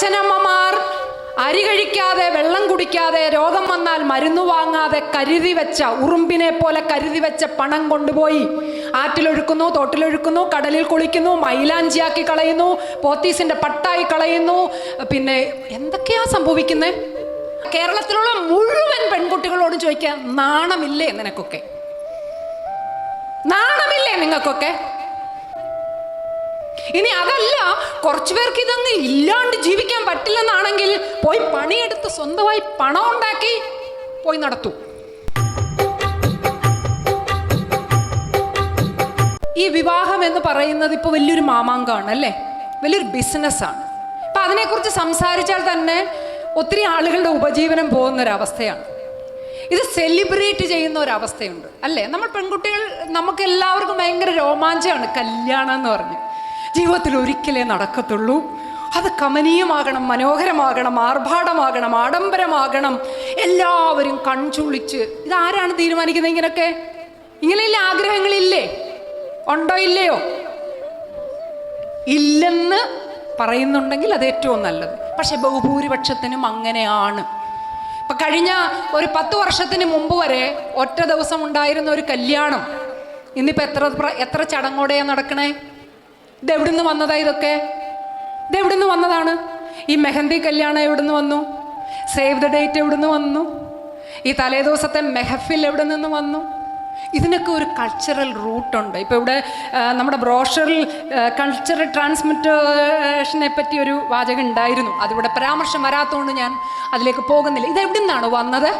അച്ഛനമ്മമാർ അരി കഴിക്കാതെ വെള്ളം കുടിക്കാതെ രോഗം വന്നാൽ മരുന്ന് വാങ്ങാതെ കരുതി വെച്ച ഉറുമ്പിനെ പോലെ കരുതി വെച്ച പണം കൊണ്ടുപോയി ആറ്റിലൊഴുക്കുന്നു, തോട്ടിലൊഴുക്കുന്നു, കടലിൽ കുളിക്കുന്നു, മൈലാഞ്ചിയാക്കി കളയുന്നു, പോത്തീസിന്റെ പട്ടായി കളയുന്നു. പിന്നെ എന്തൊക്കെയാ സംഭവിക്കുന്നത്? കേരളത്തിലുള്ള മുഴുവൻ പെൺകുട്ടികളോട് ചോദിക്കാൻ നാണമില്ലേ നിനക്കൊക്കെ? നാണമില്ലേ നിങ്ങൾക്കൊക്കെ? ഇനി അതല്ല, കുറച്ചു പേർക്ക് ഇതങ്ങ് ഇല്ലാണ്ട് ജീവിക്കാൻ പറ്റില്ലെന്നാണെങ്കിൽ പോയി പണിയെടുത്ത് സ്വന്തമായി പണം ഉണ്ടാക്കി പോയി നടത്തൂ. ഈ വിവാഹം എന്ന് പറയുന്നത് ഇപ്പോൾ വലിയൊരു മാമാങ്കമാണ് അല്ലേ, വലിയൊരു ബിസിനസ്സാണ്. അപ്പം അതിനെക്കുറിച്ച് സംസാരിച്ചാൽ തന്നെ ഒത്തിരി ആളുകളുടെ ഉപജീവനം പോകുന്നൊരവസ്ഥയാണ്. ഇത് സെലിബ്രേറ്റ് ചെയ്യുന്ന ഒരവസ്ഥയുണ്ട് അല്ലേ. നമ്മൾ പെൺകുട്ടികൾ, നമുക്ക് എല്ലാവർക്കും ഭയങ്കര രോമാഞ്ചമാണ് കല്യാണം എന്ന് പറഞ്ഞ്. ജീവിതത്തിൽ ഒരിക്കലേ നടക്കത്തുള്ളൂ, അത് കമനീയമാകണം, മനോഹരമാകണം, ആർഭാടമാകണം, ആഡംബരമാകണം, എല്ലാവരും കൺചുളിച്ച്. ഇതാരാണ് തീരുമാനിക്കുന്നത് ഇങ്ങനെയൊക്കെ? ഇങ്ങനെയില്ല ആഗ്രഹങ്ങളില്ലേ? ഉണ്ടോ ഇല്ലയോ? ഇല്ലെന്ന് പറയുന്നുണ്ടെങ്കിൽ അത് ഏറ്റവും നല്ലത്. പക്ഷെ ബഹുഭൂരിപക്ഷത്തിനും അങ്ങനെയാണ്. ഇപ്പം കഴിഞ്ഞ ഒരു 10 വർഷത്തിന് മുമ്പ് വരെ ഒറ്റ ദിവസം ഉണ്ടായിരുന്ന ഒരു കല്യാണം ഇന്നിപ്പോൾ എത്ര ചടങ്ങോടെയാണ് നടക്കണേ? ഇതെവിടുന്ന് വന്നതാ ഇതൊക്കെ? ഇതെവിടുന്ന് വന്നതാണ്? ഈ മെഹന്തി കല്യാണം എവിടുന്ന് വന്നു? സേവ് ദ ഡേറ്റ് എവിടുന്ന് വന്നു? ഈ തലേദിവസത്തെ മെഹഫിൽ എവിടെ നിന്ന് വന്നു? ഇതിനൊക്കെ ഒരു കൾച്ചറൽ റൂട്ടുണ്ട്. ഇപ്പോൾ ഇവിടെ നമ്മുടെ ബ്രോഷറിൽ കൾച്ചറൽ ട്രാൻസ്മിറ്റേഷനെ പറ്റി ഒരു വാചകം ഉണ്ടായിരുന്നു. അതിവിടെ പരാമർശം വരാത്തതുകൊണ്ട് ഞാൻ അതിലേക്ക് പോകുന്നില്ല. ഇതെവിടെ നിന്നാണ് വന്നത്?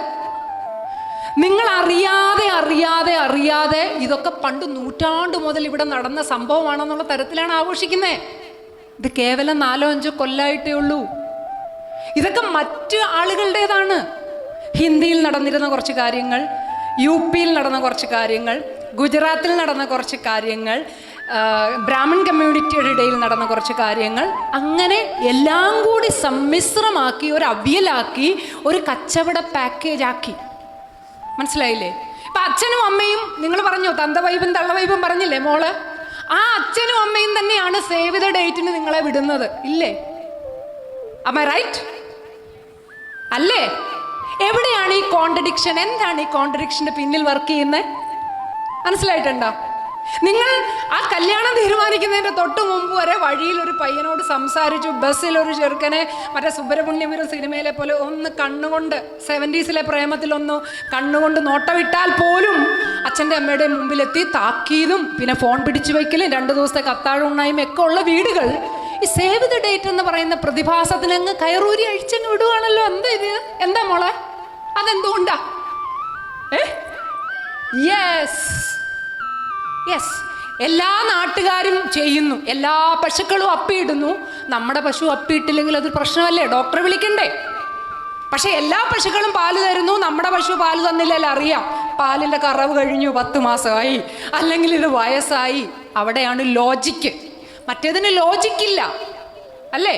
നിങ്ങൾ അറിയാതെ ഇതൊക്കെ പണ്ട് നൂറ്റാണ്ട് മുതൽ ഇവിടെ നടന്ന സംഭവമാണെന്നുള്ള തരത്തിലാണ് ആഘോഷിക്കുന്നത്. ഇത് കേവലം 4-5 കൊല്ലമായിട്ടേ ഉള്ളൂ. ഇതൊക്കെ മറ്റ് ആളുകളുടേതാണ്. ഹിന്ദിയിൽ നടന്നിരുന്ന കുറച്ച് കാര്യങ്ങൾ, UP-യിൽ നടന്ന കുറച്ച് കാര്യങ്ങൾ, ഗുജറാത്തിൽ നടന്ന കുറച്ച് കാര്യങ്ങൾ, ബ്രാഹ്മൺ കമ്മ്യൂണിറ്റിയുടെ ഇടയിൽ നടന്ന കുറച്ച് കാര്യങ്ങൾ, അങ്ങനെ എല്ലാം കൂടി സമ്മിശ്രമാക്കി ഒരു അവിയലാക്കി ഒരു കച്ചവട പാക്കേജാക്കി. മനസ്സിലായില്ലേ? ഇപ്പം അച്ഛനും അമ്മയും, നിങ്ങൾ പറഞ്ഞോ തന്തവൈബും തള്ളവൈബും പറഞ്ഞില്ലേ മോള്? ആ അച്ഛനും അമ്മയും തന്നെയാണ് സേവ് ദ ഡേറ്റിന് നിങ്ങളെ വിടുന്നത്, ഇല്ലേ? Am I right? അല്ലേ? എവിടെയാണ് ഈ കോൺട്രഡിക്ഷൻ? എന്താണ് ഈ കോൺട്രഡിക്ഷന്റെ പിന്നിൽ വർക്ക് ചെയ്യുന്നത്? മനസ്സിലായിട്ടുണ്ടോ? നിങ്ങൾ ആ കല്യാണം തീരുമാനിക്കുന്നതിൻ്റെ തൊട്ട് മുമ്പ് വരെ വഴിയിൽ ഒരു പയ്യനോട് സംസാരിച്ചു, ബസ്സിൽ ഒരു ചെറുക്കനെ മറ്റേ സുബ്രഹ്മണ്യമൊരു സിനിമയിലെ പോലെ ഒന്ന് കണ്ണുകൊണ്ട്, 70s പ്രേമത്തിലൊന്ന് കണ്ണുകൊണ്ട് നോട്ടമിട്ടാൽ പോലും അച്ഛൻ്റെ അമ്മയുടെ മുമ്പിലെത്തി താക്കീതും പിന്നെ ഫോൺ പിടിച്ചു വയ്ക്കലും 2 ദിവസത്തെ കത്താഴുണ്ണായും ഒക്കെ ഉള്ള വീടുകൾ ഈ സേവ് ദ ഡേറ്റ് എന്ന് പറയുന്ന പ്രതിഭാസത്തിനങ്ങ് കയറൂരി അഴിച്ചങ്ങ് വിടുവാണല്ലോ. എന്താ ഇത്? എന്താ മോളെ? അതെന്തുകൊണ്ടാ? യെസ്, എല്ലാ നാട്ടുകാരും ചെയ്യുന്നു, എല്ലാ പശുക്കളും അപ്പിയിടുന്നു. നമ്മുടെ പശു അപ്പിയിട്ടില്ലെങ്കിൽ അതൊരു പ്രശ്നമല്ലേ? ഡോക്ടറെ വിളിക്കണ്ടേ? പക്ഷെ എല്ലാ പശുക്കളും പാല് തരുന്നു, നമ്മുടെ പശു പാല് തന്നില്ലല്ലോ. അറിയാം, പാലിൻ്റെ കറവ് കഴിഞ്ഞു, 10 മാസമായി, അല്ലെങ്കിൽ ഇത് വയസ്സായി. അവിടെയാണ് ലോജിക്ക്. മറ്റേതിന് ലോജിക്കില്ല അല്ലേ?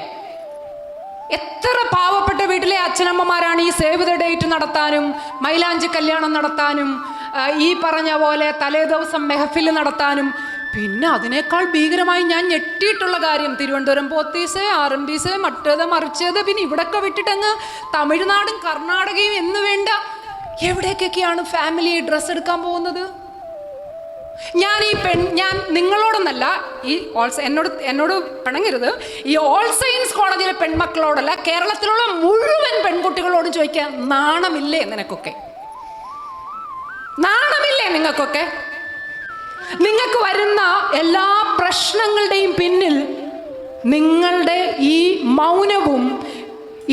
എത്ര പാവപ്പെട്ട വീട്ടിലെ അച്ഛനമ്മമാരാണ് ഈ സേവ് ദ ഡേറ്റ് നടത്താനും മൈലാഞ്ചി കല്യാണം നടത്താനും ഈ പറഞ്ഞ പോലെ തലേ ദിവസം മെഹഫിൽ നടത്താനും. പിന്നെ അതിനേക്കാൾ ഭീകരമായി ഞാൻ ഞെട്ടിയിട്ടുള്ള കാര്യം, തിരുവനന്തപുരം പോത്തീസ്, RMBs, മറ്റേത് മറിച്ചത്, പിന്നെ ഇവിടൊക്കെ വിട്ടിട്ടങ്ങ് തമിഴ്നാടും കർണാടകയും എന്ന് വേണ്ട എവിടേക്കൊക്കെയാണ് ഫാമിലി ഡ്രസ്സ് എടുക്കാൻ പോകുന്നത്. ഞാൻ നിങ്ങളോടൊന്നല്ല, ഈ എന്നോട് പിണങ്ങരുത്, ഈ ഓൾ സയൻസ് കോളേജിലെ പെൺമക്കളോടല്ല, കേരളത്തിലുള്ള മുഴുവൻ പെൺകുട്ടികളോട് ചോദിക്കാൻ നാണമില്ലേ നിനക്കൊക്കെ? നാണമില്ലേ നിങ്ങൾക്കൊക്കെ? നിങ്ങൾക്ക് വരുന്ന എല്ലാ പ്രശ്നങ്ങളുടെയും പിന്നിൽ നിങ്ങളുടെ ഈ മൗനവും,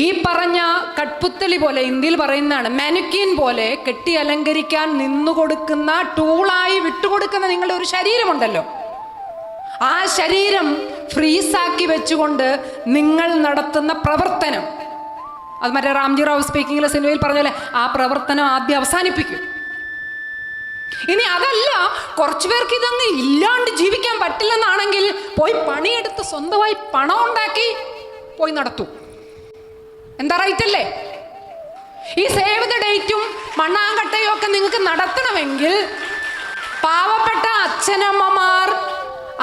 ഈ പറഞ്ഞ കട്പുത്തലി പോലെ, ഇന്ത്യയിൽ പറയുന്നതാണ് മാനുക്വിൻ പോലെ കെട്ടി അലങ്കരിക്കാൻ നിന്നുകൊടുക്കുന്ന, ടൂളായി വിട്ടുകൊടുക്കുന്ന നിങ്ങളുടെ ഒരു ശരീരമുണ്ടല്ലോ, ആ ശരീരം ഫ്രീസാക്കി വെച്ചുകൊണ്ട് നിങ്ങൾ നടത്തുന്ന പ്രവർത്തനം, അത് മറ്റേ റാംജി റാവു സ്പീക്കിങ്ങിലെ സിനിമയിൽ പറഞ്ഞല്ലേ, ആ പ്രവർത്തനം ആദ്യം അവസാനിപ്പിക്കും. ഇനി അതല്ല, കുറച്ചു പേർക്ക് ഇതങ്ങ് ഇല്ലാണ്ട് ജീവിക്കാൻ പറ്റില്ലെന്നാണെങ്കിൽ പോയി പണിയെടുത്ത് സ്വന്തമായി പണം ഉണ്ടാക്കി പോയി നടത്തൂ. എന്താ റൈറ്റ് അല്ലേ? ഈ സേവ് ദ ഡേറ്റും മണ്ണാങ്കട്ടയും ഒക്കെ നിങ്ങൾക്ക് നടത്തണമെങ്കിൽ പാവപ്പെട്ട അച്ഛനമ്മമാർ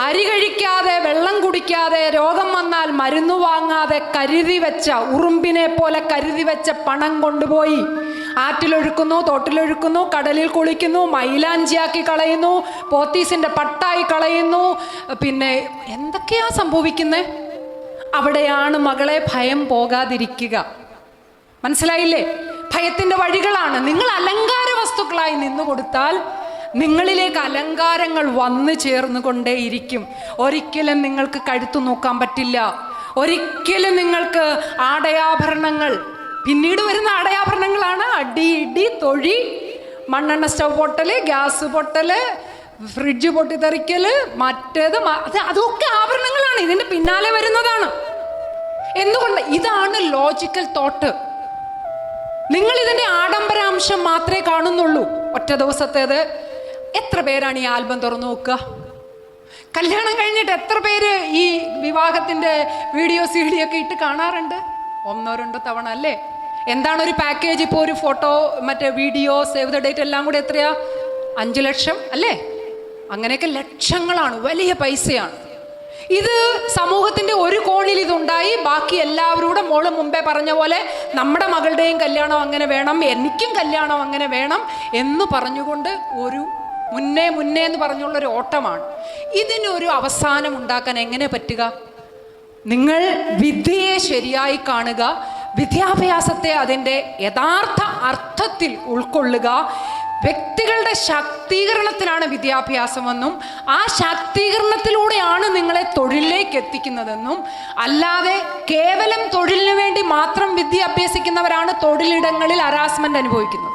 അരി കഴിക്കാതെ വെള്ളം കുടിക്കാതെ രോഗം വന്നാൽ മരുന്ന് വാങ്ങാതെ കരുതി വെച്ച ഉറുമ്പിനെ പോലെ കരുതി വെച്ച പണം കൊണ്ടുപോയി ആറ്റിലൊഴുക്കുന്നു, തോട്ടിലൊഴുക്കുന്നു, കടലിൽ കുളിക്കുന്നു, മൈലാഞ്ചിയാക്കി കളയുന്നു, പോത്തീസിന്റെ പട്ടായി കളയുന്നു. പിന്നെ എന്തൊക്കെയാ സംഭവിക്കുന്നത്? അവിടെയാണ് മകളെ ഭയം പോകാതിരിക്കുക. മനസ്സിലായില്ലേ? ഭയത്തിന്റെ വഴികളാണ്. നിങ്ങൾ അലങ്കാര വസ്തുക്കളായി നിന്നു കൊടുത്താൽ നിങ്ങളിലേക്ക് അലങ്കാരങ്ങൾ വന്നു ചേർന്നുകൊണ്ടേയിരിക്കും. ഒരിക്കലും നിങ്ങൾക്ക് കഴുത്തു നോക്കാൻ പറ്റില്ല. ഒരിക്കലും നിങ്ങൾക്ക് ആടയാഭരണങ്ങൾ, പിന്നീട് വരുന്ന ആടയാഭരണങ്ങളാണ് അടി, ഇടി, തൊഴി, മണ്ണെണ്ണ സ്റ്റവ് പൊട്ടല്, ഗ്യാസ് പൊട്ടല്, ഫ്രിഡ്ജ് പൊട്ടിത്തെറിക്കല്, മറ്റേത് അതൊക്കെ ആഭരണങ്ങളാണ്. ഇതിന്റെ പിന്നാലെ വരുന്നതാണ്. എന്തുകൊണ്ട്? ഇതാണ് ലോജിക്കൽ തോട്ട്. നിങ്ങൾ ഇതിന്റെ ആഡംബരാംശം മാത്രമേ കാണുന്നുള്ളൂ. ഒറ്റ ദിവസത്തേത്. എത്ര പേരാണ് ഈ ആൽബം തുറന്നു നോക്കുക? കല്യാണം കഴിഞ്ഞിട്ട് എത്ര പേര് ഈ വിവാഹത്തിന്റെ വീഡിയോ CD ഒക്കെ ഇട്ട് കാണാറുണ്ട്? 1-2 തവണ അല്ലേ? എന്താണ് ഒരു പാക്കേജ്? ഇപ്പോൾ ഒരു ഫോട്ടോ, മറ്റേ വീഡിയോ, സേവ് ദ ഡേറ്റ് എല്ലാം കൂടെ എത്രയാ? 5 ലക്ഷം അല്ലേ? അങ്ങനെയൊക്കെ ലക്ഷങ്ങളാണ്, വലിയ പൈസയാണ്. ഇത് സമൂഹത്തിന്റെ ഒരു കോണിൽ ഇതുണ്ടായി. ബാക്കി എല്ലാവരോടും മോള് മുമ്പേ പറഞ്ഞ പോലെ നമ്മുടെ മകളുടെയും കല്യാണം അങ്ങനെ വേണം, എനിക്കും കല്യാണം അങ്ങനെ വേണം എന്ന് പറഞ്ഞുകൊണ്ട് ഒരു മുന്നേ എന്ന് പറഞ്ഞുള്ളൊരു ഓട്ടമാണ്. ഇതിനൊരു അവസാനം ഉണ്ടാക്കാൻ എങ്ങനെ പറ്റുക? നിങ്ങൾ വിദ്യയെ ശരിയായി കാണുക, വിദ്യാഭ്യാസത്തെ അതിൻ്റെ യഥാർത്ഥ അർത്ഥത്തിൽ ഉൾക്കൊള്ളുക. വ്യക്തികളുടെ ശാക്തീകരണത്തിനാണ് വിദ്യാഭ്യാസമെന്നും ആ ശാക്തീകരണത്തിലൂടെയാണ് നിങ്ങളെ തൊഴിലിലേക്ക് എത്തിക്കുന്നതെന്നും, അല്ലാതെ കേവലം തൊഴിലിനു വേണ്ടി മാത്രം വിദ്യ അഭ്യസിക്കുന്നവരാണ് തൊഴിലിടങ്ങളിൽ ഹരാസ്മെന്റ് അനുഭവിക്കുന്നത്.